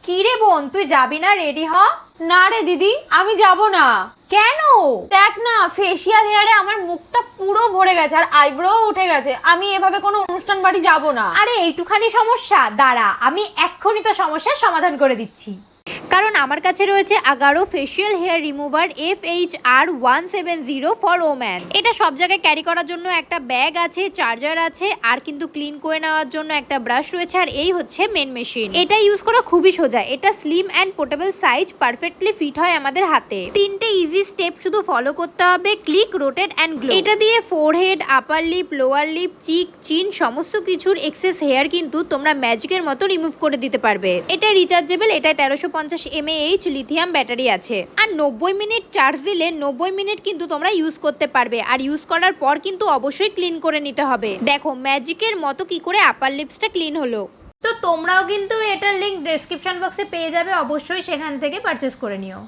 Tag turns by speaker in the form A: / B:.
A: কি রে বোন, তুই যাবি না? রেডি হ।
B: না রে দিদি, আমি যাব না।
A: কেন?
B: দেখ না, ফেসিয়াল হেয়ারে আমার মুখটা পুরো ভরে গেছে আর আইব্রো উঠে গেছে। আমি এভাবে কোনো অনুষ্ঠান বাড়ি যাব না।
A: আরে এইটুখানি সমস্যা, দাঁড়া আমি এক্ষুনি তো সমস্যার সমাধান করে দিচ্ছি। কারণ আমার কাছে রয়েছে Agaro facial hair remover FHR170 for woman. এটা সব জায়গায় ক্যারি করার জন্য একটা ব্যাগ আছে, চার্জার আছে, আর কিন্তু ক্লিন করে নেওয়ার জন্য একটা ব্রাশ রয়েছে, আর এই হচ্ছে মেন মেশিন। এটা ইউজ করা খুবই সোজা। এটা slim and portable size, perfectly fit হয় আমাদের হাতে। তিনটে ইজি স্টেপ শুধু ফলো করতে হবে, ক্লিক, রোটেট অ্যান্ড গ্লো। এটা দিয়ে forehead, upper lip, lower lip, cheek, chin সমস্ত কিছুর এক্সেস হেয়ার কিন্তু তোমরা ম্যাজিকের মতো রিমুভ করে দিতে পারবে। এটা রিচার্জেবল, এটায় 1350 mAh লিথিয়াম ব্যাটারি আছে, আর 90 মিনিট চার্জ দিলে 90 মিনিট কিন্তু তোমরা ইউজ করতে পারবে। আর ইউজ করার পর কিন্তু অবশ্যই ক্লিন করে নিতে হবে। দেখো ম্যাজিকের মতো কি করে আপার লিপসটা ক্লিন হলো। তো তোমরাও কিন্তু এটার লিংক ডেসক্রিপশন বক্সে পেয়ে যাবে, অবশ্যই সেখান থেকে পারচেস করে নিও।